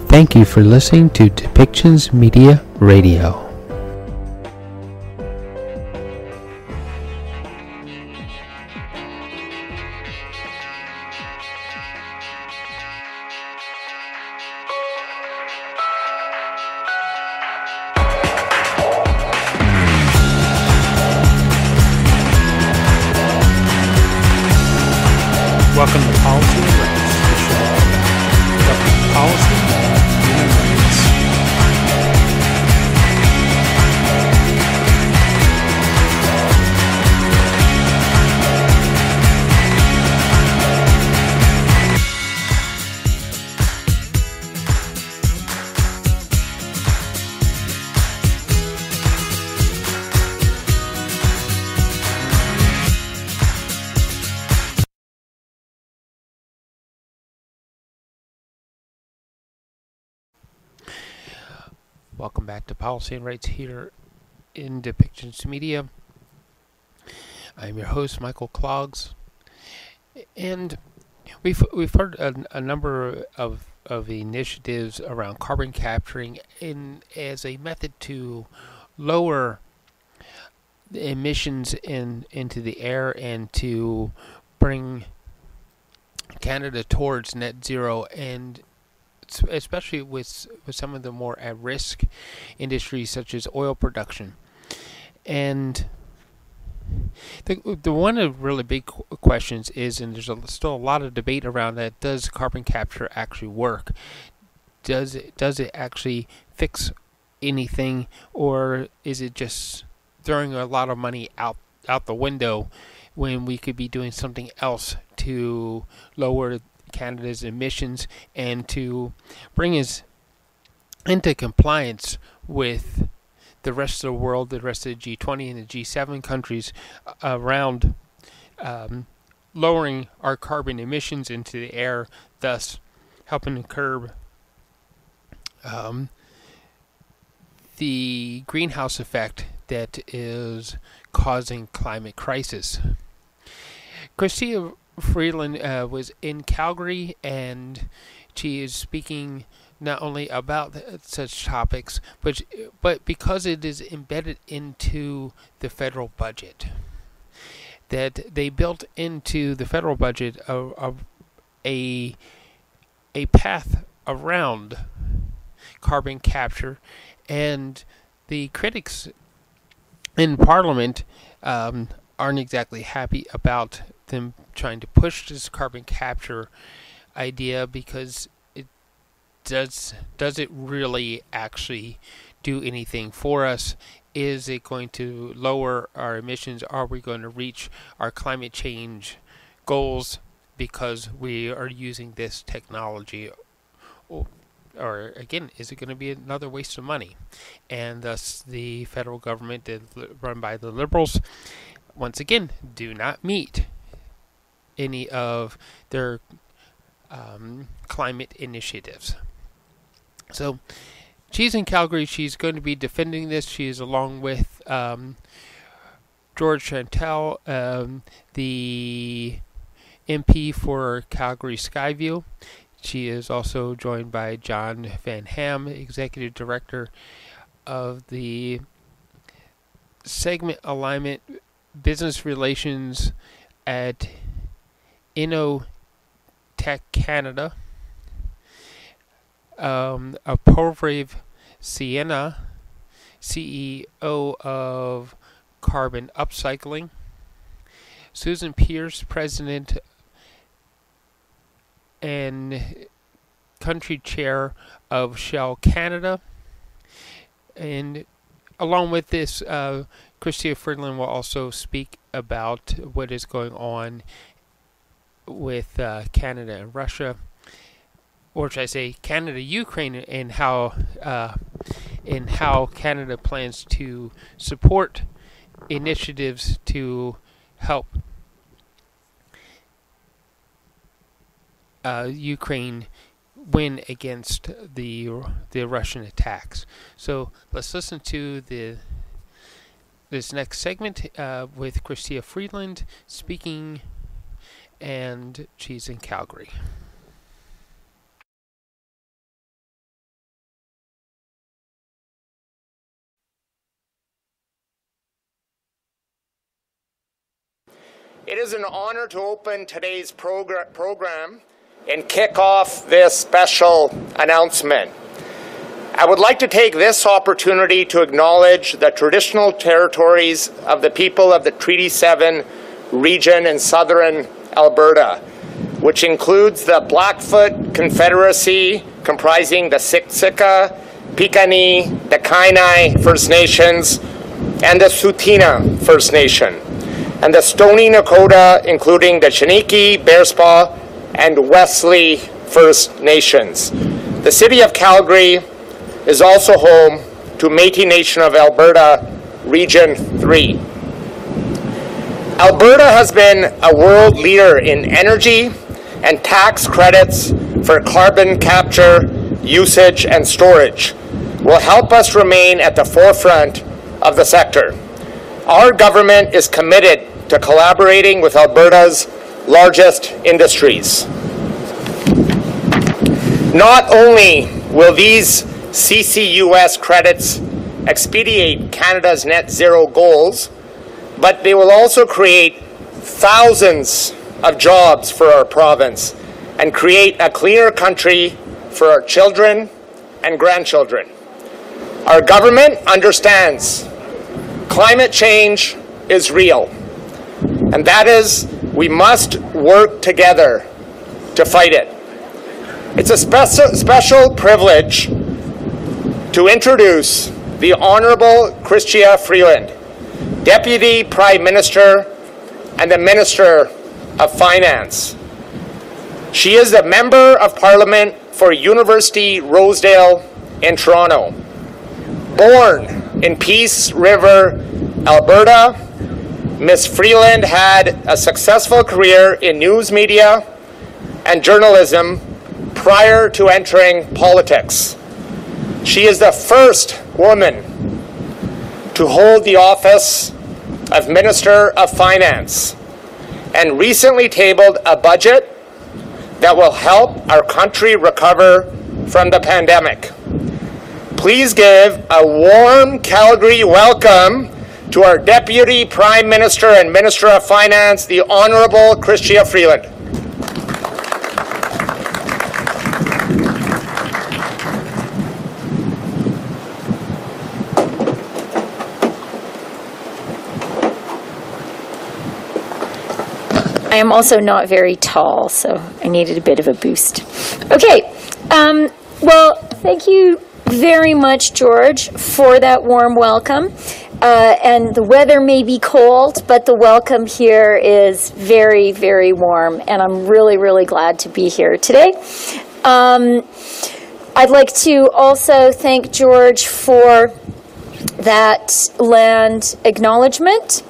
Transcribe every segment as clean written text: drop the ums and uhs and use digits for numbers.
Thank you for listening to Depictions Media Radio. Welcome to Policy and Rights, the show about government policy and human rights. Welcome back to Policy and Rights here in Depictions Media. I'm your host, Michael Clogs, and we've heard a number of initiatives around carbon capturing as a method to lower the emissions into the air and to bring Canada towards net zero, and especially with some of the more at-risk industries such as oil production. And the one of really big questions is, and there's still a lot of debate around that, does carbon capture actually work? Does it actually fix anything, or is it just throwing a lot of money out the window when we could be doing something else to lower Canada's emissions and to bring us into compliance with the rest of the world, the rest of the G20 and the G7 countries around lowering our carbon emissions into the air, thus helping to curb the greenhouse effect that is causing climate crisis. Chrystia Freeland was in Calgary, and she is speaking not only about such topics, but because it is embedded into the federal budget, that they built into the federal budget a path around carbon capture, and the critics in Parliament aren't exactly happy about them trying to push this carbon capture idea, because does it really actually do anything for us? Is it going to lower our emissions? Are we going to reach our climate change goals because we are using this technology? Or again, is it going to be another waste of money? And thus the federal government, run by the Liberals, once again do not meet any of their climate initiatives. So she's in Calgary. She's going to be defending this. She is along with George Chahal, the MP for Calgary Skyview. She is also joined by John Van Ham, Executive Director of the Segment Alignment Business Relations at InnoTech Canada, Apoorv Sinha, CEO of Carbon Upcycling, Susannah Pierce, President and Country Chair of Shell Canada, and along with this, Chrystia Freeland will also speak about what is going on with Canada and Russia, or should I say Canada, Ukraine, and how Canada plans to support initiatives to help Ukraine win against the Russian attacks. So let's listen to this next segment with Chrystia Freeland speaking, and she's in Calgary. is an honor to open today's program and kick off this special announcement. I would like to take this opportunity to acknowledge the traditional territories of the people of the Treaty 7 region in southern Alberta, which includes the Blackfoot Confederacy, comprising the Siksika, Piikani, the Kainai First Nations, and the Tsuut'ina First Nation, and the Stoney Nakoda, including the Chiniki, Bearspaw, and Wesley First Nations. The City of Calgary is also home to Métis Nation of Alberta, Region 3. Alberta has been a world leader in energy and tax credits for carbon capture, usage, and storage will help us remain at the forefront of the sector. Our government is committed to collaborating with Alberta's largest industries. Not only will these CCUS credits expedite Canada's net zero goals, but they will also create thousands of jobs for our province and create a cleaner country for our children and grandchildren. Our government understands climate change is real, and that is, we must work together to fight it. It's a special privilege to introduce the Honourable Chrystia Freeland, Deputy Prime Minister and the Minister of Finance. She is the Member of Parliament for University Rosedale in Toronto. Born in Peace River, Alberta, Ms. Freeland had a successful career in news media and journalism prior to entering politics. She is the first woman to hold the office of Minister of Finance and recently tabled a budget that will help our country recover from the pandemic. Please give a warm Calgary welcome to our Deputy Prime Minister and Minister of Finance, the Honourable Chrystia Freeland. I am also not very tall, so I needed a bit of a boost. Okay, well, thank you very much, George, for that warm welcome. And the weather may be cold, but the welcome here is very, very warm, and I'm really, really glad to be here today. I'd like to also thank George for that land acknowledgement.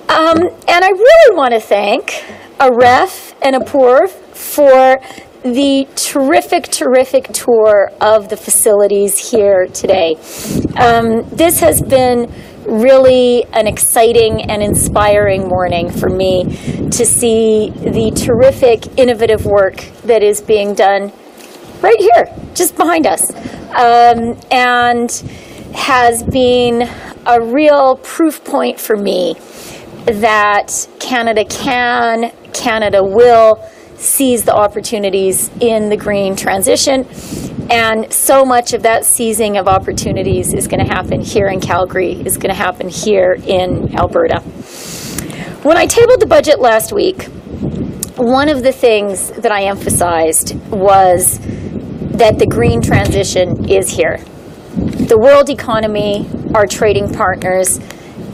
And I really want to thank Aref and Apoorv for the terrific, terrific tour of the facilities here today. This has been really an exciting and inspiring morning for me to see the terrific, innovative work that is being done right here, just behind us, and has been a real proof point for me that Canada can, Canada will seize the opportunities in the green transition, and so much of that seizing of opportunities is going to happen here in Calgary, is going to happen here in Alberta. When I tabled the budget last week, one of the things that I emphasized was that the green transition is here. The world economy, our trading partners,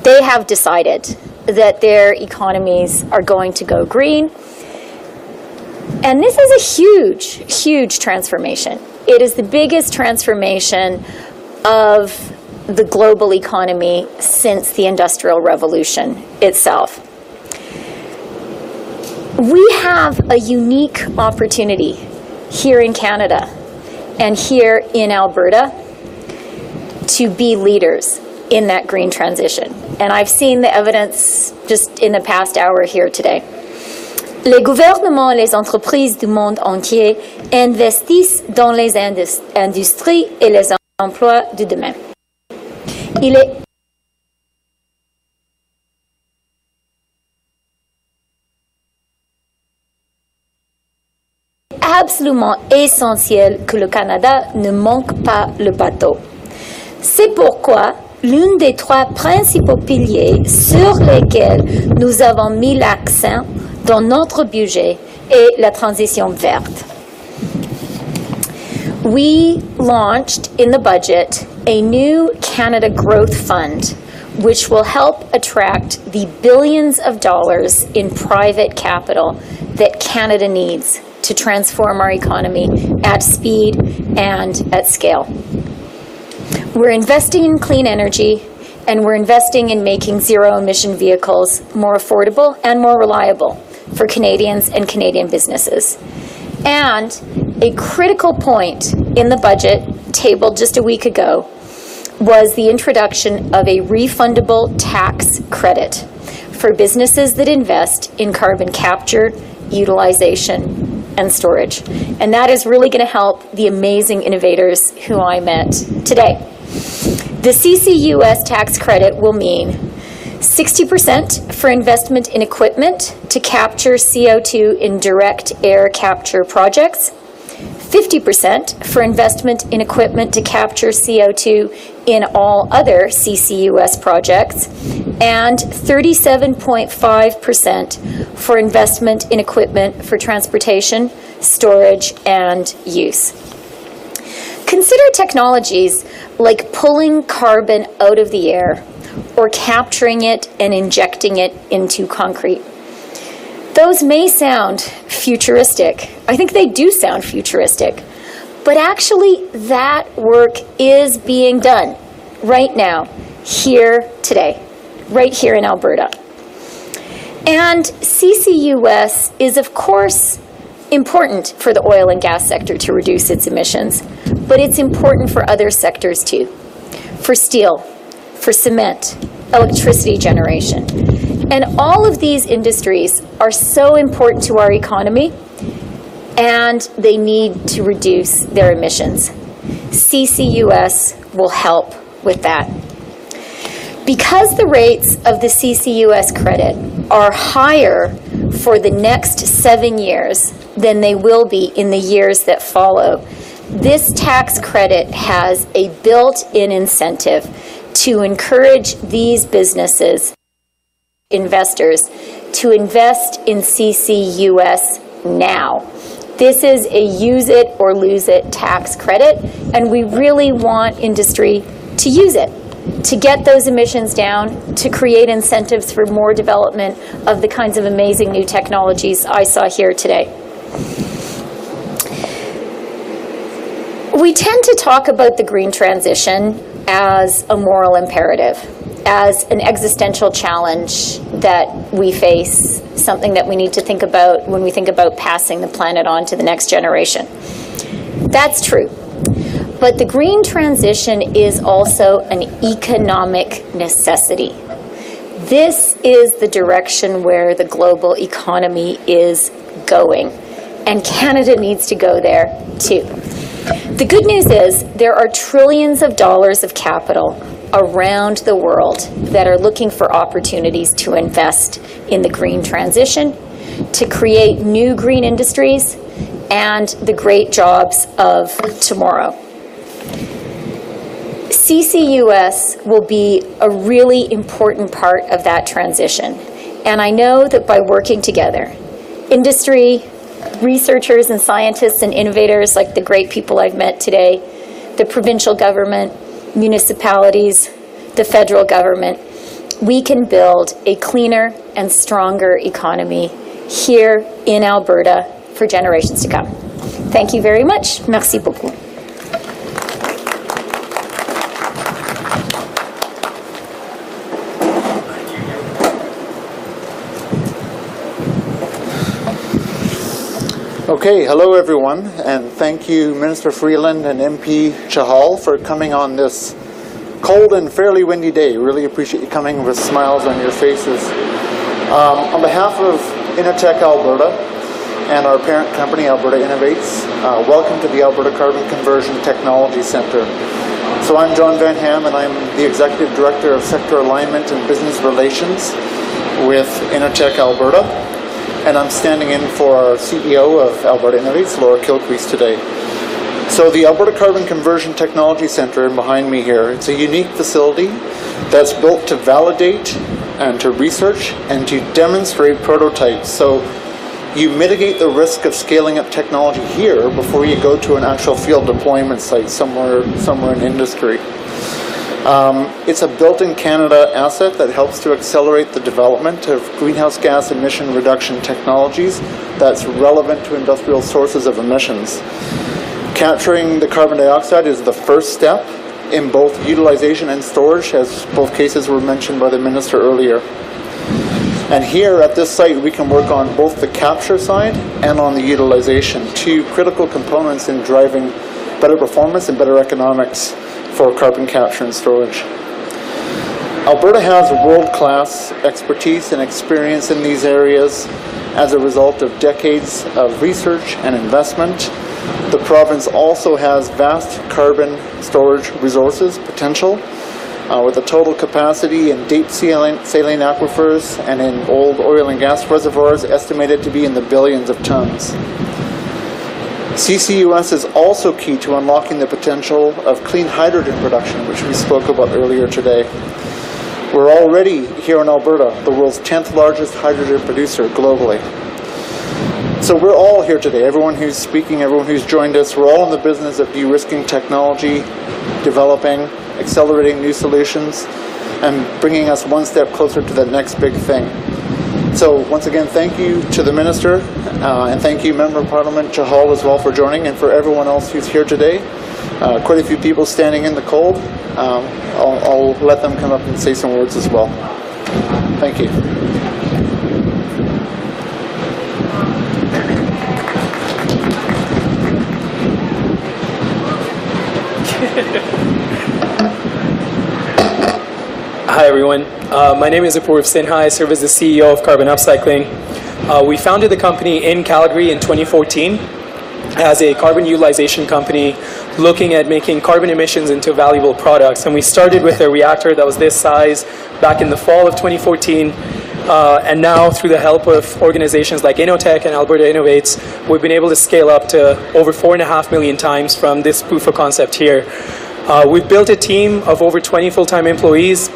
they have decided that their economies are going to go green. And this is a huge, huge transformation. It is the biggest transformation of the global economy since the Industrial Revolution itself. We have a unique opportunity here in Canada and here in Alberta to be leaders in that green transition. And I've seen the evidence just in the past hour here today. Les gouvernements et les entreprises du monde entier investissent dans les industries et les emplois de demain. Il est absolument essentiel que le Canada ne manque pas le bateau. C'est pourquoi l'un des 3 principaux piliers sur lesquels nous avons mis l'accent dans notre budget est la transition verte. We launched in the budget a new Canada Growth Fund, which will help attract the billions of dollars in private capital that Canada needs to transform our economy at speed and at scale. We're investing in clean energy, and we're investing in making zero-emission vehicles more affordable and more reliable for Canadians and Canadian businesses. And a critical point in the budget, tabled just a week ago, was the introduction of a refundable tax credit for businesses that invest in carbon capture, utilization, and storage. And that is really going to help the amazing innovators who I met today. The CCUS tax credit will mean 60% for investment in equipment to capture CO2 in direct air capture projects, 50% for investment in equipment to capture CO2 in all other CCUS projects, and 37.5% for investment in equipment for transportation, storage, and use. Consider technologies like pulling carbon out of the air or capturing it and injecting it into concrete. Those may sound futuristic. I think they do sound futuristic. But actually, that work is being done right now, here today, right here in Alberta. And CCUS is, of course, important for the oil and gas sector to reduce its emissions, but it's important for other sectors too, for steel, for cement, electricity generation. And all of these industries are so important to our economy, and they need to reduce their emissions. CCUS will help with that. Because the rates of the CCUS credit are higher for the next 7 years than they will be in the years that follow, this tax credit has a built-in incentive to encourage these businesses, investors, to invest in CCUS now. This is a use it or lose it tax credit, and we really want industry to use it, to get those emissions down, to create incentives for more development of the kinds of amazing new technologies I saw here today. We tend to talk about the green transition as a moral imperative, as an existential challenge that we face, something that we need to think about when we think about passing the planet on to the next generation. That's true. But the green transition is also an economic necessity. This is the direction where the global economy is going, and Canada needs to go there too. The good news is there are trillions of dollars of capital around the world that are looking for opportunities to invest in the green transition, to create new green industries, and the great jobs of tomorrow. CCUS will be a really important part of that transition. And I know that by working together, industry, researchers and scientists and innovators like the great people I've met today, the provincial government, municipalities, the federal government, we can build a cleaner and stronger economy here in Alberta for generations to come. Thank you very much. Merci beaucoup. Okay, hello everyone, and thank you Minister Freeland and MP Chahal for coming on this cold and fairly windy day. Really appreciate you coming with smiles on your faces. On behalf of InnoTech Alberta and our parent company, Alberta Innovates, welcome to the Alberta Carbon Conversion Technology Centre. So I'm John Van Ham, and I'm the Executive Director of Sector Alignment and Business Relations with InnoTech Alberta. and I'm standing in for our CEO of Alberta Innovates, Laura Kilcrease, today. So the Alberta Carbon Conversion Technology Centre behind me here, it's a unique facility that's built to validate and to research and to demonstrate prototypes. So you mitigate the risk of scaling up technology here before you go to an actual field deployment site somewhere in industry. It's a built-in Canada asset that helps to accelerate the development of greenhouse gas emission reduction technologies that's relevant to industrial sources of emissions. Capturing the carbon dioxide is the first step in both utilization and storage, as both cases were mentioned by the Minister earlier. And here at this site, we can work on both the capture side and on the utilization, two critical components in driving better performance and better economics for carbon capture and storage. Alberta has world-class expertise and experience in these areas as a result of decades of research and investment. The province also has vast carbon storage resources potential, with a total capacity in deep saline aquifers and in old oil and gas reservoirs estimated to be in the billions of tons. CCUS is also key to unlocking the potential of clean hydrogen production, which we spoke about earlier today. We're already, here in Alberta, the world's 10th largest hydrogen producer globally. So we're all here today, everyone who's speaking, everyone who's joined us, we're all in the business of de-risking technology, developing, accelerating new solutions, and bringing us one step closer to the next big thing. So once again, thank you to the Minister, and thank you, Member of Parliament Chahal, as well, for joining, and for everyone else who's here today. Quite a few people standing in the cold. I'll let them come up and say some words as well. Thank you. Hi everyone, my name is Apoorv Sinha. I serve as the CEO of Carbon Upcycling. We founded the company in Calgary in 2014 as a carbon utilization company looking at making carbon emissions into valuable products. And we started with a reactor that was this size back in the fall of 2014. And now, through the help of organizations like InnoTech and Alberta Innovates, we've been able to scale up to over 4.5 million times from this proof of concept here. We've built a team of over 20 full-time employees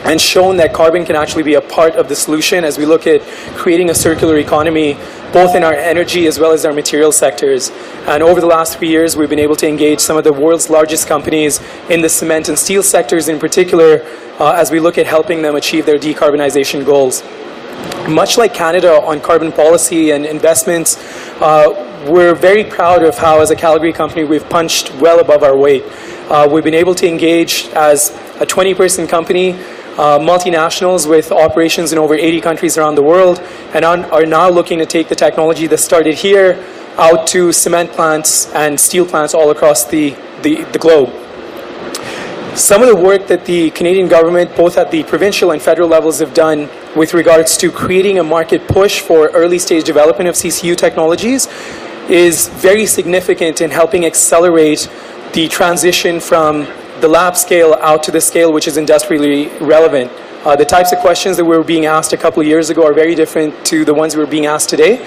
and shown that carbon can actually be a part of the solution as we look at creating a circular economy, both in our energy as well as our materials sectors. And over the last 3 years, we've been able to engage some of the world's largest companies in the cement and steel sectors in particular, as we look at helping them achieve their decarbonization goals. Much like Canada on carbon policy and investments, we're very proud of how, as a Calgary company, we've punched well above our weight. We've been able to engage as a 20-person company, multinationals with operations in over 80 countries around the world, and are now looking to take the technology that started here out to cement plants and steel plants all across the globe. Some of the work that the Canadian government, both at the provincial and federal levels, have done with regards to creating a market push for early stage development of CCU technologies is very significant in helping accelerate the transition from the lab scale out to the scale which is industrially relevant. The types of questions that we were being asked a couple of years ago are very different to the ones we were being asked today.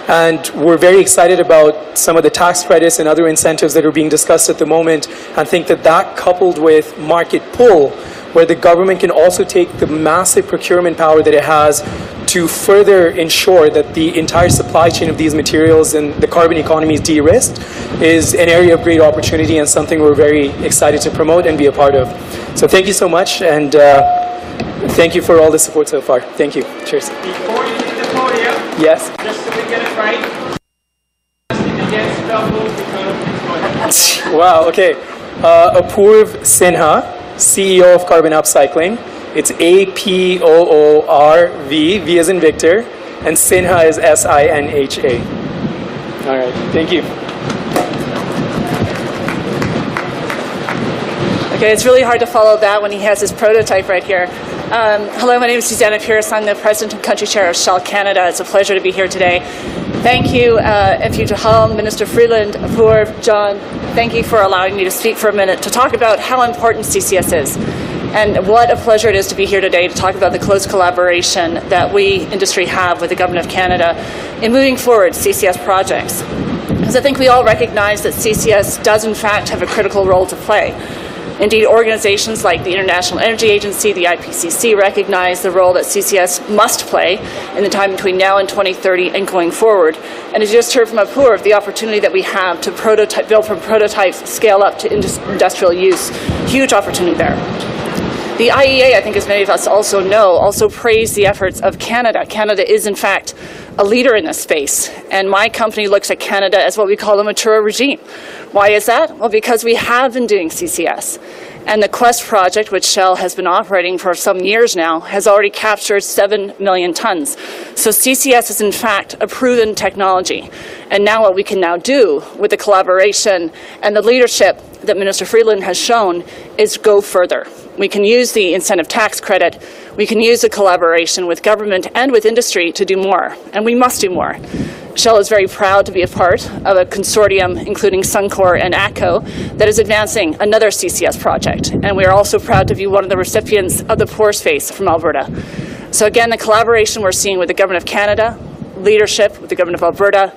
And we're very excited about some of the tax credits and other incentives that are being discussed at the moment, and think that that, coupled with market pull, where the government can also take the massive procurement power that it has to further ensure that the entire supply chain of these materials and the carbon economy is de-risked, is an area of great opportunity and something we're very excited to promote and be a part of. So thank you so much, and thank you for all the support so far. Thank you. Cheers. Before you hit the podium, yes. Just so we get it right, Wow, okay. Apoorv Sinha, CEO of Carbon Upcycling. It's Apoorv, V as in Victor, and Sinha is Sinha. All right, thank you. Okay, it's really hard to follow that when he has his prototype right here. Hello, my name is Susannah Pierce. I'm the President and Country Chair of Shell Canada. It's a pleasure to be here today. Thank you, MP Chahal, Minister Freeland, Apoorv, John. Thank you for allowing me to speak for a minute to talk about how important CCS is. And what a pleasure it is to be here today to talk about the close collaboration that we, industry, have with the Government of Canada in moving forward CCS projects. Because I think we all recognize that CCS does in fact have a critical role to play. Indeed, organizations like the International Energy Agency, the IPCC, recognize the role that CCS must play in the time between now and 2030 and going forward. And as you just heard from Apoorv, the opportunity that we have to build from prototype, scale up to industrial use, huge opportunity there. The IEA, I think as many of us also know, also praised the efforts of Canada. Canada is in fact a leader in this space, and my company looks at Canada as what we call a mature regime. Why is that? Well, because we have been doing CCS. And the Quest project, which Shell has been operating for some years now, has already captured 7 million tons. So CCS is in fact a proven technology. And now what we can now do with the collaboration and the leadership that Minister Freeland has shown is go further. We can use the incentive tax credit, we can use the collaboration with government and with industry to do more, and we must do more. Shell is very proud to be a part of a consortium, including Suncor and ATCO, that is advancing another CCS project, and we are also proud to be one of the recipients of the Apoorv Sinha from Alberta. So again, the collaboration we're seeing with the Government of Canada, leadership with the Government of Alberta,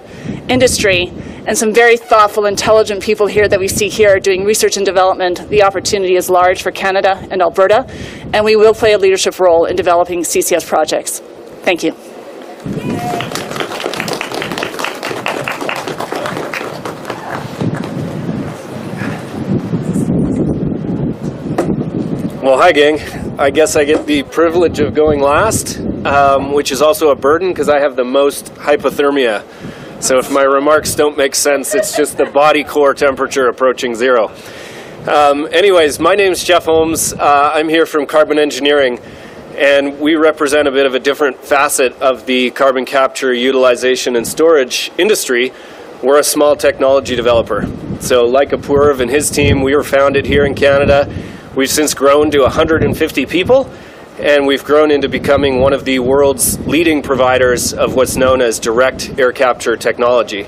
industry, and some very thoughtful, intelligent people here that we see here doing research and development. The opportunity is large for Canada and Alberta, and we will play a leadership role in developing CCS projects. Thank you. Well, hi gang. I guess I get the privilege of going last, which is also a burden because I have the most hypothermia. So if my remarks don't make sense, it's just the body core temperature approaching zero. Anyways, my name's Jeff Holmes. I'm here from Carbon Engineering, and we represent a bit of a different facet of the carbon capture, utilization, and storage industry. We're a small technology developer. So like Apoorv and his team, we were founded here in Canada. We've since grown to 150 people, and we've grown into becoming one of the world's leading providers of what's known as direct air capture technology.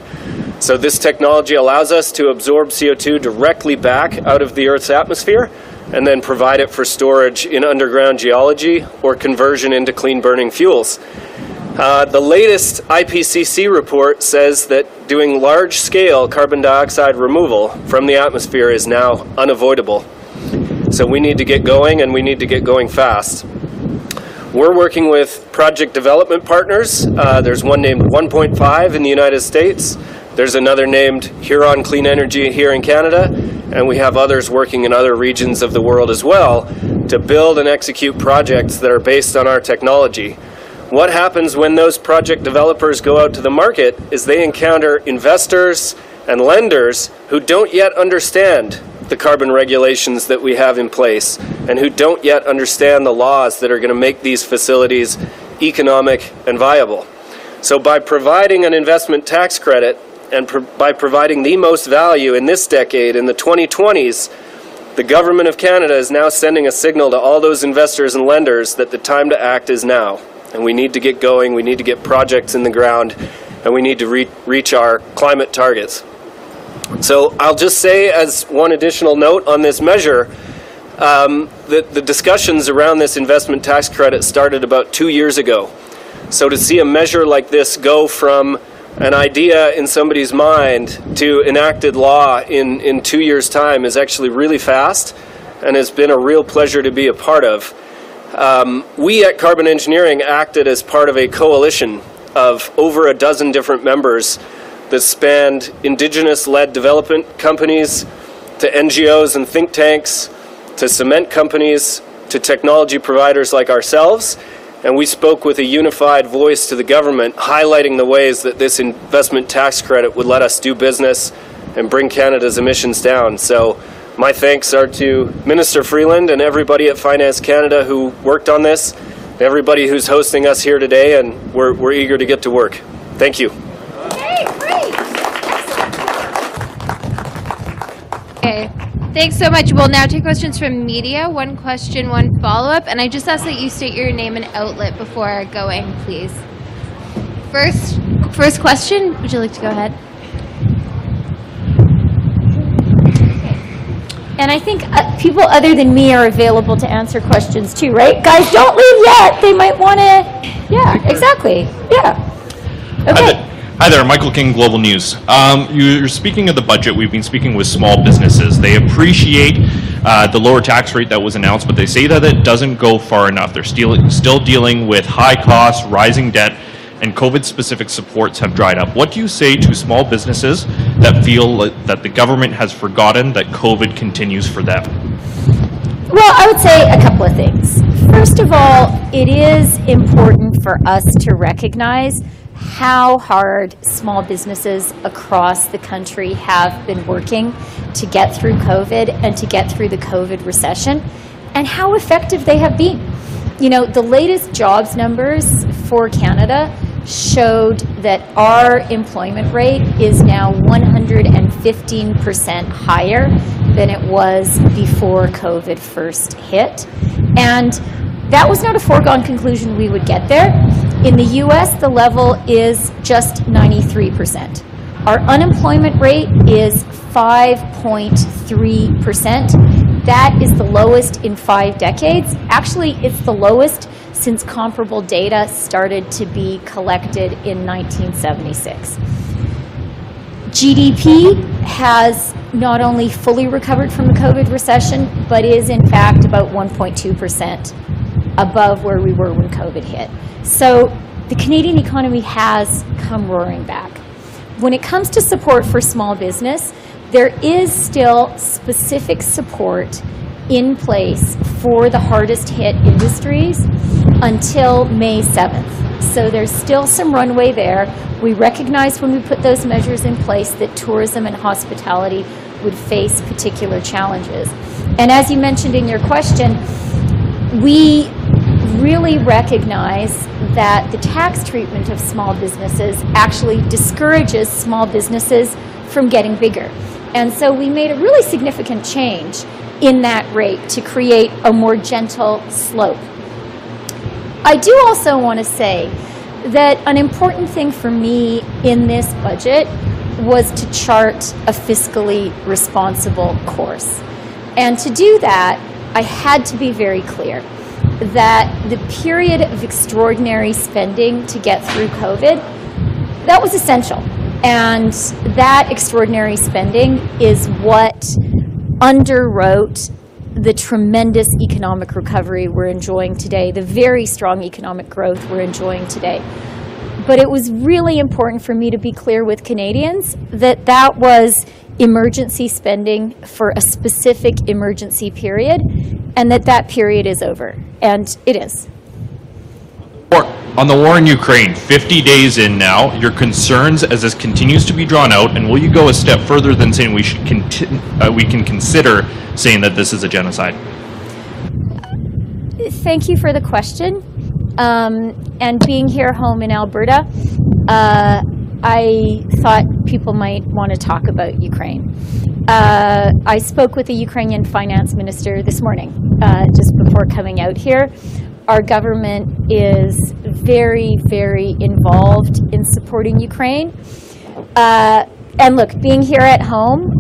So this technology allows us to absorb CO2 directly back out of the Earth's atmosphere and then provide it for storage in underground geology or conversion into clean burning fuels. The latest IPCC report says that doing large-scale carbon dioxide removal from the atmosphere is now unavoidable. So we need to get going, and we need to get going fast. We're working with project development partners. There's one named 1.5 in the United States. There's another named Huron Clean Energy here in Canada, and we have others working in other regions of the world as well to build and execute projects that are based on our technology. What happens when those project developers go out to the market is they encounter investors and lenders who don't yet understand the carbon regulations that we have in place and who don't yet understand the laws that are going to make these facilities economic and viable. So by providing an investment tax credit and by providing the most value in this decade, in the 2020s, the Government of Canada is now sending a signal to all those investors and lenders that the time to act is now. And we need to get going, we need to get projects in the ground, and we need to reach our climate targets. So I'll just say as one additional note on this measure, the discussions around this investment tax credit started about 2 years ago. So to see a measure like this go from an idea in somebody's mind to enacted law in 2 years' time is actually really fast, and has been a real pleasure to be a part of. We at Carbon Engineering acted as part of a coalition of over a dozen different members that spanned Indigenous-led development companies, to NGOs and think tanks, to cement companies, to technology providers like ourselves, and we spoke with a unified voice to the government, highlighting the ways that this investment tax credit would let us do business and bring Canada's emissions down. So my thanks are to Minister Freeland and everybody at Finance Canada who worked on this, everybody who's hosting us here today, and we're eager to get to work. Thank you. Okay, thanks so much. We'll now take questions from media. One question, one follow-up. And I just ask that you state your name and outlet before going, please. First question. Would you like to go ahead? And I think people other than me are available to answer questions too, right? Guys, don't leave yet. They might want to, yeah, exactly. Yeah. Okay. Hi there, Michael King, Global News. You're speaking of the budget. We've been speaking with small businesses. They appreciate the lower tax rate that was announced, but they say that it doesn't go far enough. They're still dealing with high costs, rising debt, and COVID-specific supports have dried up. What do you say to small businesses that feel that the government has forgotten that COVID continues for them? Well, I would say a couple of things. First of all, it is important for us to recognize how hard small businesses across the country have been working to get through COVID and to get through the COVID recession, and how effective they have been. You know, the latest jobs numbers for Canada showed that our employment rate is now 115% higher than it was before COVID first hit. And that was not a foregone conclusion we would get there. In the US, the level is just 93%. Our unemployment rate is 5.3%. That is the lowest in 5 decades. Actually, it's the lowest since comparable data started to be collected in 1976. GDP has not only fully recovered from the COVID recession, but is in fact about 1.2% above where we were when COVID hit. So the Canadian economy has come roaring back. When it comes to support for small business, there is still specific support in place for the hardest hit industries until May 7th. So there's still some runway there. We recognized when we put those measures in place that tourism and hospitality would face particular challenges. And as you mentioned in your question, we really recognize that the tax treatment of small businesses actually discourages small businesses from getting bigger. And so we made a really significant change in that rate to create a more gentle slope. I do also want to say that an important thing for me in this budget was to chart a fiscally responsible course. And to do that, I had to be very clear that the period of extraordinary spending to get through COVID, that was essential. And that extraordinary spending is what underwrote the tremendous economic recovery we're enjoying today, the very strong economic growth we're enjoying today. But it was really important for me to be clear with Canadians that that was emergency spending for a specific emergency period, and that that period is over. And it is. On the war in Ukraine, 50 days in now, your concerns as this continues to be drawn out, and will you go a step further than saying we can consider saying that this is a genocide? Thank you for the question. And being here home in Alberta, I thought people might want to talk about Ukraine. I spoke with the Ukrainian finance minister this morning, just before coming out here. Our government is very, very involved in supporting Ukraine. And look, being here at home,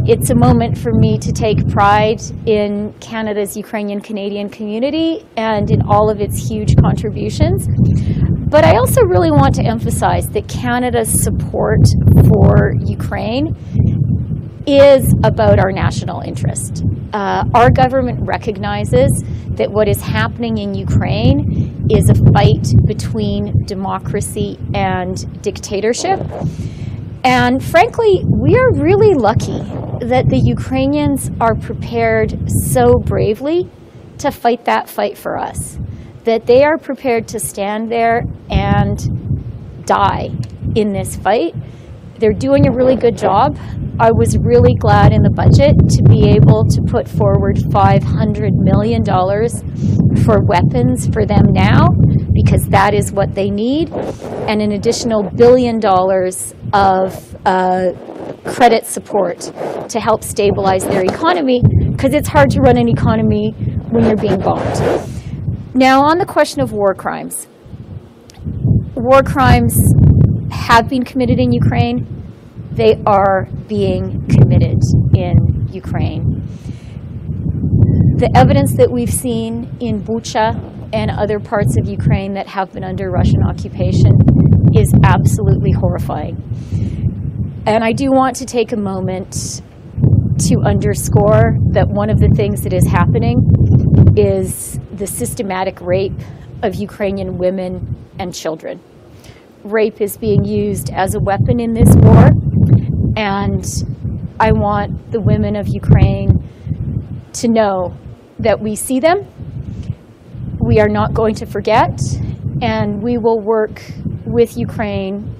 it's a moment for me to take pride in Canada's Ukrainian-Canadian community and in all of its huge contributions. But I also really want to emphasize that Canada's support for Ukraine is about our national interest. Our government recognizes that what is happening in Ukraine is a fight between democracy and dictatorship. And frankly, we are really lucky that the Ukrainians are prepared so bravely to fight that fight for us, that they are prepared to stand there and die in this fight. They're doing a really good job. I was really glad in the budget to be able to put forward $500 million for weapons for them now, because that is what they need, and an additional $1 billion of credit support to help stabilize their economy, because it's hard to run an economy when you're being bombed. Now, on the question of war crimes have been committed in Ukraine. They are being committed in Ukraine. The evidence that we've seen in Bucha and other parts of Ukraine that have been under Russian occupation is absolutely horrifying. And I do want to take a moment to underscore that one of the things that is happening is the systematic rape of Ukrainian women and children. Rape is being used as a weapon in this war, and I want the women of Ukraine to know that we see them, we are not going to forget, and we will work with Ukraine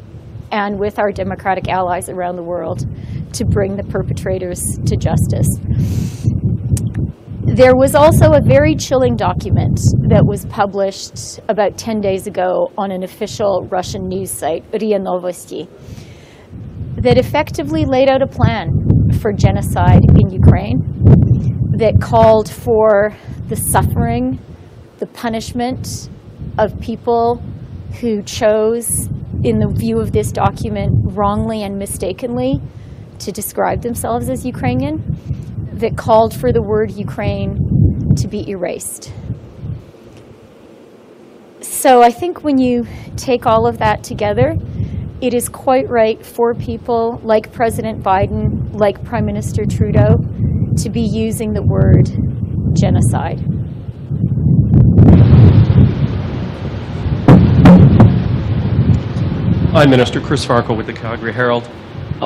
and with our democratic allies around the world to bring the perpetrators to justice. There was also a very chilling document that was published about 10 days ago on an official Russian news site, RIA Novosti, that effectively laid out a plan for genocide in Ukraine, that called for the suffering, the punishment of people who chose, in the view of this document, wrongly and mistakenly to describe themselves as Ukrainian, that called for the word Ukraine to be erased. So I think when you take all of that together, it is quite right for people like President Biden, like Prime Minister Trudeau, to be using the word genocide. I'm Minister Chris Farco with the Calgary Herald.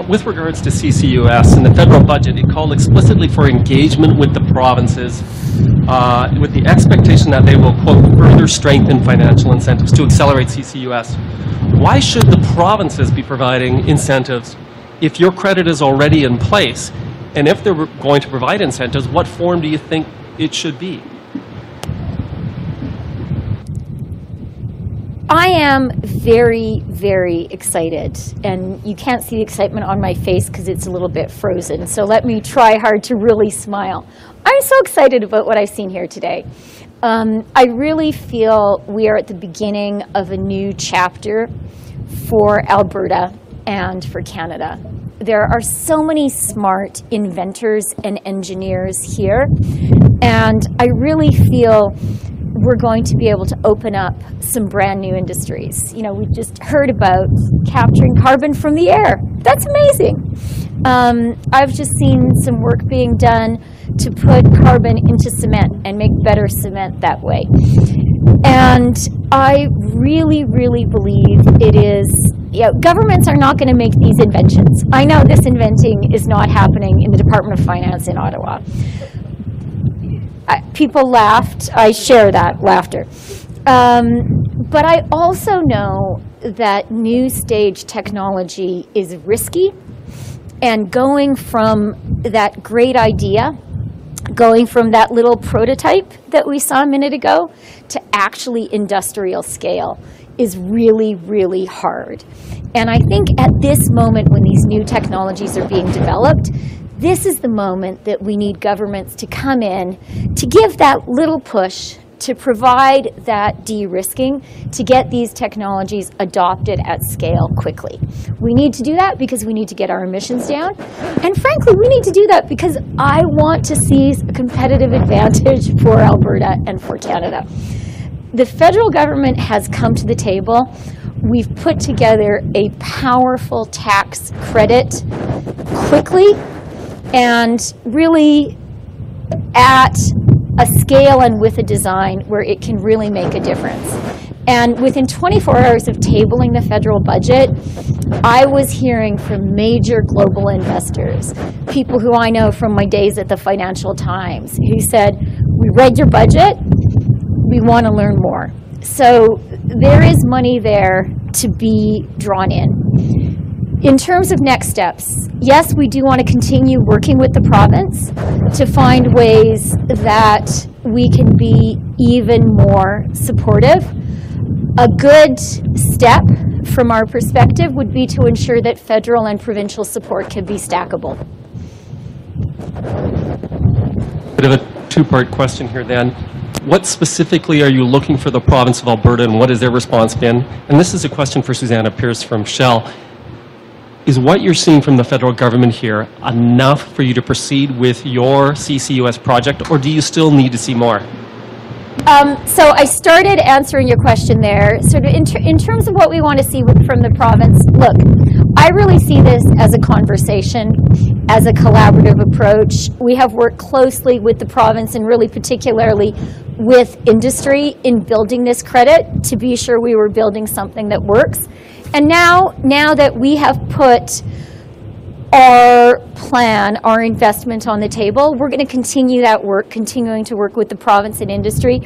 With regards to CCUS and the federal budget, it called explicitly for engagement with the provinces with the expectation that they will, quote, further strengthen financial incentives to accelerate CCUS. Why should the provinces be providing incentives if your credit is already in place? And if they're going to provide incentives, what form do you think it should be? I am very, very excited, and you can't see the excitement on my face because it's a little bit frozen, so let me try hard to really smile. I'm so excited about what I've seen here today. I really feel we are at the beginning of a new chapter for Alberta and for Canada. There are so many smart inventors and engineers here, and I really feel we're going to be able to open up some brand new industries. You know, we just heard about capturing carbon from the air. That's amazing. I've just seen some work being done to put carbon into cement and make better cement that way. And I really, really believe it is, you know, governments are not going to make these inventions. I know this inventing is not happening in the Department of Finance in Ottawa. People laughed. I share that laughter. But I also know that new stage technology is risky, and going from that great idea, going from that little prototype that we saw a minute ago to actually industrial scale is really, really hard. And I think at this moment when these new technologies are being developed, this is the moment that we need governments to come in to give that little push, to provide that de-risking, to get these technologies adopted at scale quickly. We need to do that because we need to get our emissions down. And frankly, we need to do that because I want to seize a competitive advantage for Alberta and for Canada. The federal government has come to the table. We've put together a powerful tax credit quickly and really at a scale and with a design where it can really make a difference. And within 24 hours of tabling the federal budget, I was hearing from major global investors, people who I know from my days at the Financial Times, who said, we read your budget, we want to learn more. So there is money there to be drawn in. In terms of next steps, yes, we do want to continue working with the province to find ways that we can be even more supportive. A good step from our perspective would be to ensure that federal and provincial support can be stackable. Bit of a two-part question here then. What specifically are you looking for the province of Alberta, and what has their response been? And this is a question for Susannah Pierce from Shell. is what you're seeing from the federal government here enough for you to proceed with your CCUS project, or do you still need to see more? So I started answering your question there. Sort of in terms of what we want to see from the province, look, I really see this as a conversation, as a collaborative approach. We have worked closely with the province and really particularly with industry in building this credit to be sure we were building something that works. And now that we have put our plan, our investment on the table, we're going to continue that work, continuing to work with the province and industry.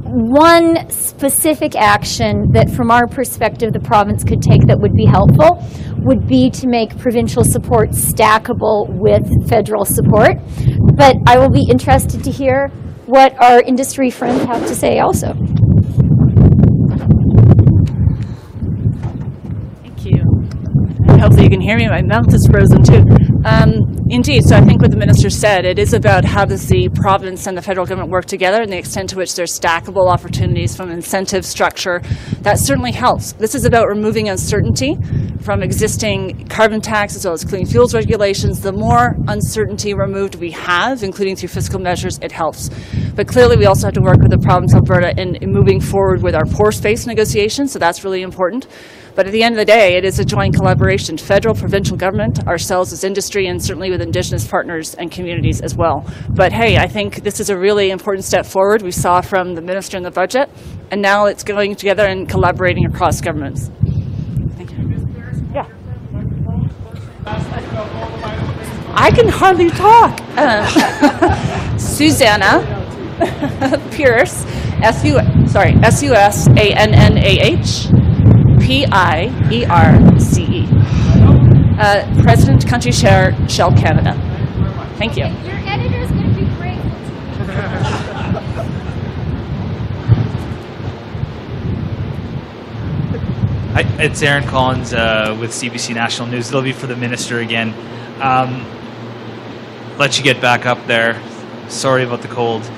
One specific action that from our perspective the province could take that would be helpful would be to make provincial support stackable with federal support. But I will be interested to hear what our industry friends have to say also. Hopefully you can hear me. My mouth is frozen too. Indeed, so I think what the minister said, it is about how does the province and the federal government work together and the extent to which there's stackable opportunities from incentive structure. That certainly helps. This is about removing uncertainty from existing carbon tax as well as clean fuels regulations. The more uncertainty removed we have, including through fiscal measures, it helps. But clearly we also have to work with the province of Alberta in moving forward with our pore space negotiations, so that's really important. But at the end of the day, it is a joint collaboration, federal, provincial government, ourselves as industry, and certainly with Indigenous partners and communities as well. But hey, I think this is a really important step forward. We saw from the minister in the budget, and now it's going together and collaborating across governments. Thank you. Yeah. I can hardly talk. Susannah Pierce, Sussannah Pierce, President, Country Chair, Shell Canada. Thank you. Your editor is going to be great. Hi, it's Aaron Collins with CBC National News. It'll be for the minister again. Let you get back up there. Sorry about the cold.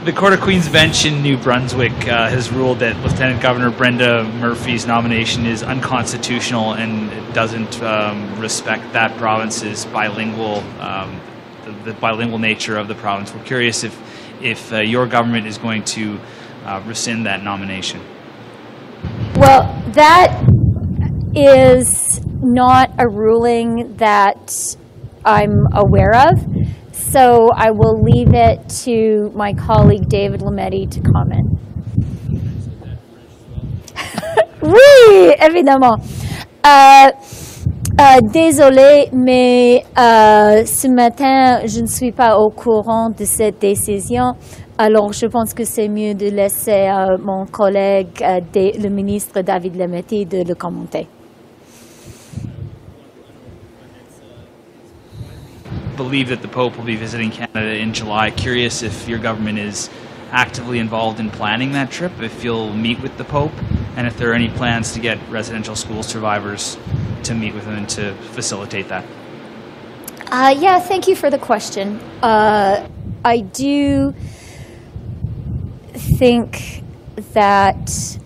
The Court of Queen's Bench in New Brunswick has ruled that Lieutenant Governor Brenda Murphy's nomination is unconstitutional and it doesn't respect that province's bilingual, the bilingual nature of the province. We're curious if your government is going to rescind that nomination. Well, that is not a ruling that I'm aware of. So I will leave it to my colleague David Lametti to comment. Oui, évidemment. Désolée, mais ce matin, je ne suis pas au courant de cette décision. Alors, je pense que c'est mieux de laisser mon collègue, le ministre David Lametti, de le commenter. Believe that the Pope will be visiting Canada in July. Curious if your government is actively involved in planning that trip, if you'll meet with the Pope, and if there are any plans to get residential school survivors to meet with him and to facilitate that. Yeah, thank you for the question. I do think that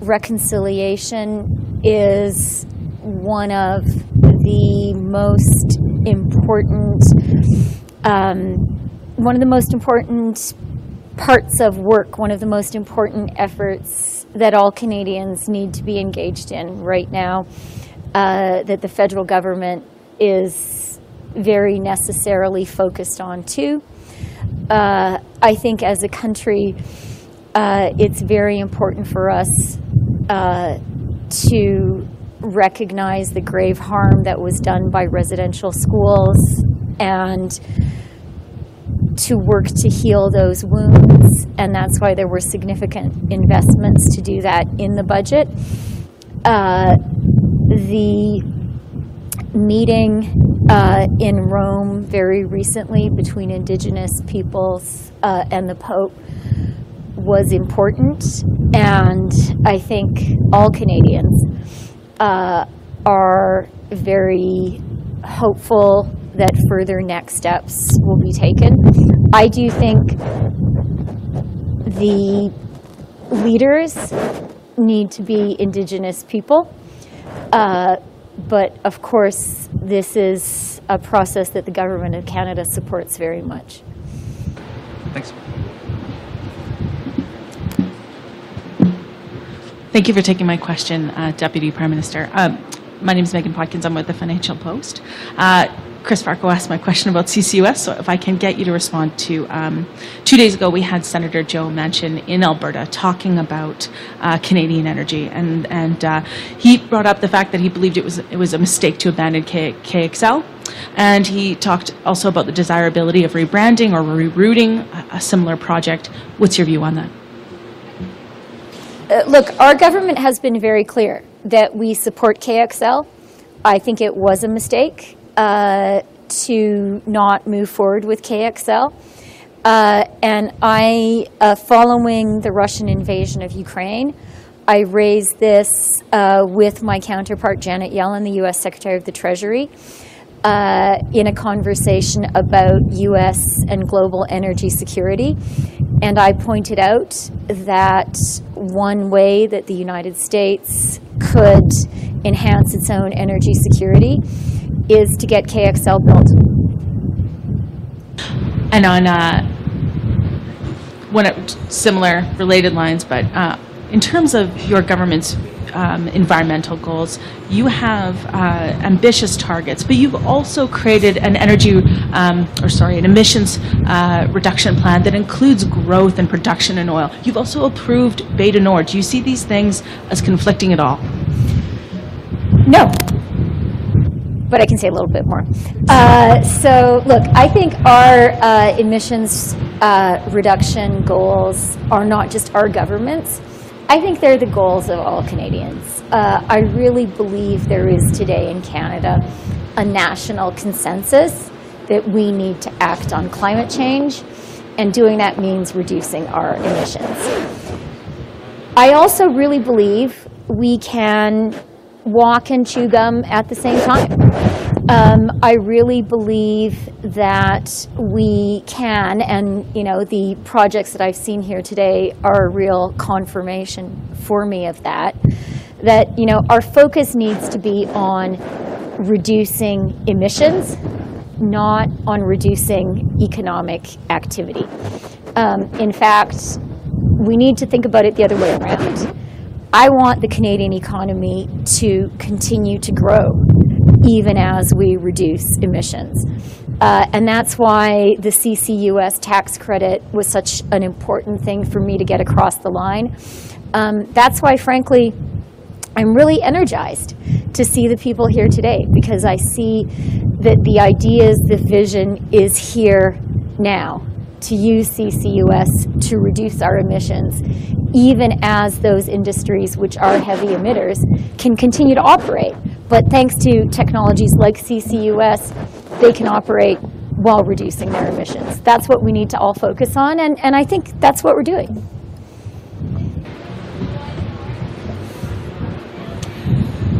reconciliation is one of the most important, parts of work, one of the most important efforts that all Canadians need to be engaged in right now, that the federal government is very necessarily focused on too. I think as a country, it's very important for us to recognize the grave harm that was done by residential schools and to work to heal those wounds, and that's why there were significant investments to do that in the budget. The meeting in Rome very recently between Indigenous peoples and the Pope was important, and I think all Canadians are very hopeful that further next steps will be taken. I do think the leaders need to be Indigenous people. But of course, this is a process that the Government of Canada supports very much. Thanks. Thank you for taking my question, Deputy Prime Minister. My name is Megan Podkins. I'm with the Financial Post. Chris Farko asked my question about CCUS, so if I can get you to respond to, 2 days ago we had Senator Joe Manchin in Alberta talking about Canadian energy, and he brought up the fact that he believed it was a mistake to abandon KXL, and he talked also about the desirability of rebranding or rerouting a similar project. What's your view on that? Look, our government has been very clear that we support KXL. I think it was a mistake to not move forward with KXL. And following the Russian invasion of Ukraine, I raised this with my counterpart Janet Yellen, the U.S. Secretary of the Treasury, in a conversation about U.S. and global energy security. And I pointed out that one way that the United States could enhance its own energy security is to get KXL built. And on similar related lines, but in terms of your government's environmental goals, you have ambitious targets, but you've also created an an emissions reduction plan that includes growth and production in oil. You've also approved Bay du Nord. Do you see these things as conflicting at all? No. But I can say a little bit more. So, look, I think our emissions reduction goals are not just our government's. I think they're the goals of all Canadians. I really believe there is today in Canada a national consensus that we need to act on climate change, and doing that means reducing our emissions. I also really believe we can walk and chew gum at the same time. I really believe that we can, and the projects that I've seen here today are a real confirmation for me of that, our focus needs to be on reducing emissions, not on reducing economic activity. In fact, we need to think about it the other way around. I want the Canadian economy to continue to grow even as we reduce emissions. And that's why the CCUS tax credit was such an important thing for me to get across the line. That's why, frankly, I'm really energized to see the people here today, because I see that the ideas, the vision is here now to use CCUS to reduce our emissions, even as those industries which are heavy emitters can continue to operate. But thanks to technologies like CCUS, they can operate while reducing their emissions. That's what we need to all focus on, and I think that's what we're doing.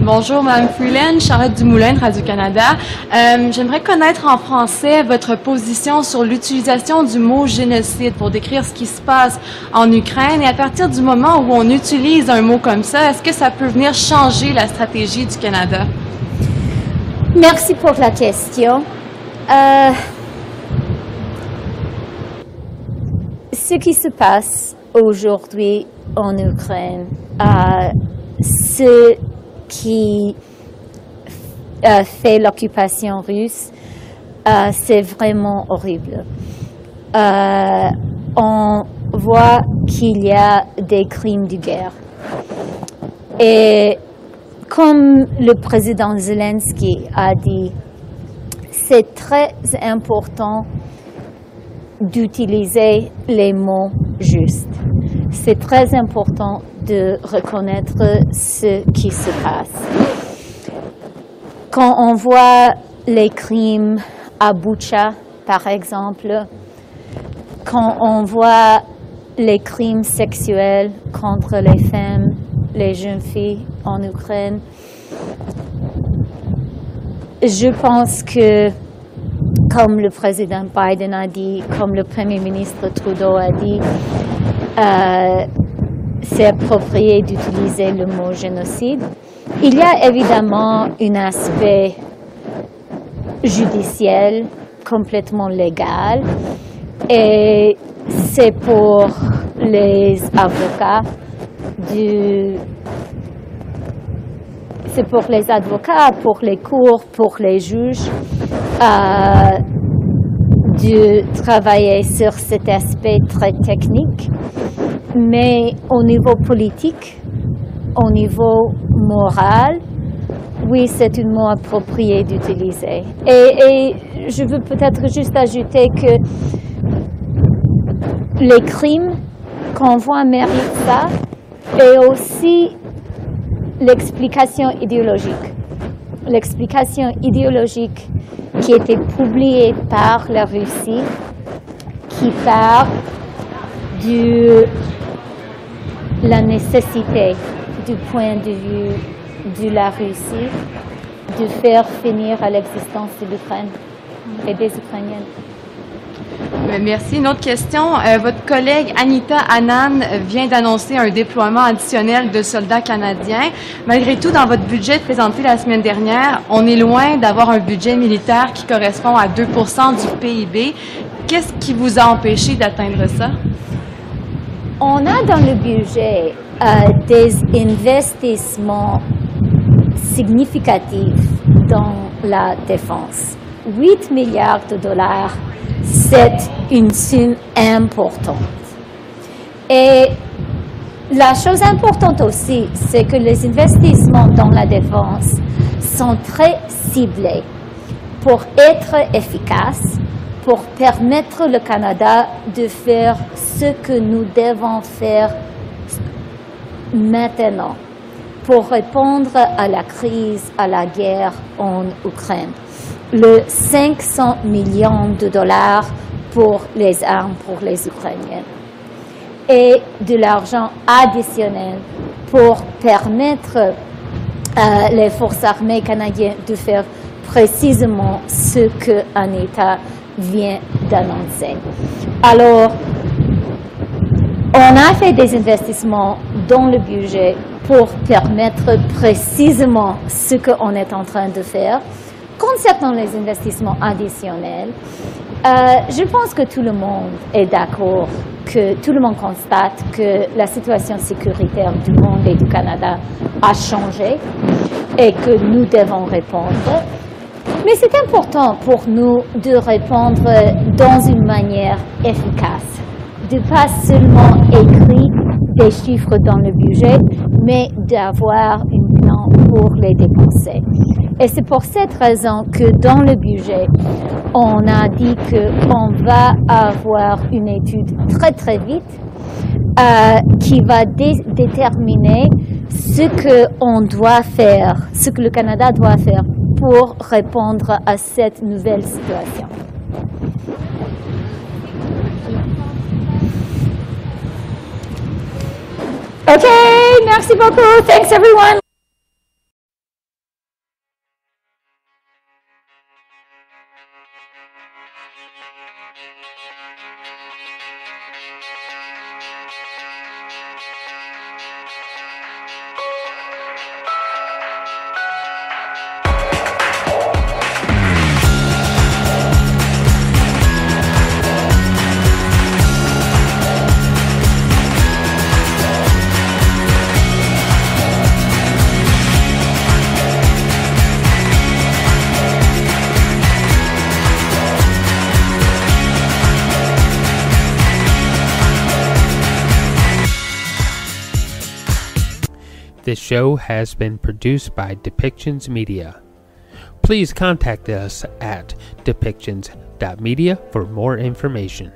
Bonjour, Mme Freeland, Charlotte Dumoulin, Radio-Canada. J'aimerais connaître en français votre position sur l'utilisation du mot génocide pour décrire ce qui se passe en Ukraine. Et à partir du moment où on utilise un mot comme ça, est-ce que ça peut venir changer la stratégie du Canada? Merci pour la question. Ce qui se passe aujourd'hui en Ukraine, ce qui fait l'occupation russe, c'est vraiment horrible. On voit qu'il y a des crimes de guerre. Et comme le président Zelensky a dit, c'est très important d'utiliser les mots justes. C'est très important de reconnaître ce qui se passe. Quand on voit les crimes à Butcha, par exemple, quand on voit les crimes sexuels contre les femmes, les jeunes filles en Ukraine, je pense que, comme le président Biden a dit, comme le Premier ministre Trudeau a dit, s'est approprié d'utiliser le mot génocide. Il y a évidemment un aspect judiciaire complètement légal et c'est pour les avocats pour les cours, pour les juges de travailler sur cet aspect très technique, mais au niveau politique, au niveau moral, oui, c'est un mot approprié d'utiliser. Et je veux peut-être juste ajouter que les crimes qu'on voit méritent ça, et aussi l'explication idéologique. L'explication idéologique qui a été publiée par la Russie, qui part de la nécessité du point de vue de la Russie de faire finir à l'existence de l'Ukraine et des Ukrainiennes. Merci. Une autre question. Votre collègue Anita Anand vient d'annoncer un déploiement additionnel de soldats canadiens. Malgré tout, dans votre budget présenté la semaine dernière, on est loin d'avoir un budget militaire qui correspond à 2 % du PIB. Qu'est-ce qui vous a empêché d'atteindre ça? On a dans le budget des investissements significatifs dans la défense. 8 milliards de dollars, c'est une somme importante. Et la chose importante aussi, c'est que les investissements dans la défense sont très ciblés pour être efficaces, pour permettre au Canada de faire ce que nous devons faire maintenant pour répondre à la crise, à la guerre en Ukraine. Le 500 millions de dollars pour les armes pour les Ukrainiens et de l'argent additionnel pour permettre les forces armées canadiennes de faire précisément ce qu'un État vient d'annoncer. Alors, on a fait des investissements dans le budget pour permettre précisément ce qu'on est en train de faire. Concernant les investissements additionnels, je pense que tout le monde est d'accord, que tout le monde constate que la situation sécuritaire du monde et du Canada a changé et que nous devons répondre. Mais c'est important pour nous de répondre dans une manière efficace, de pas seulement écrire des chiffres dans le budget, mais d'avoir un plan pour les dépenser. Et c'est pour cette raison que dans le budget, on a dit qu'on va avoir une étude très très vite qui va déterminer ce qu'on doit faire, ce que le Canada doit faire pour répondre à cette nouvelle situation. Okay, merci beaucoup. Thanks everyone. This show has been produced by Depictions Media. Please contact us at depictions.media for more information.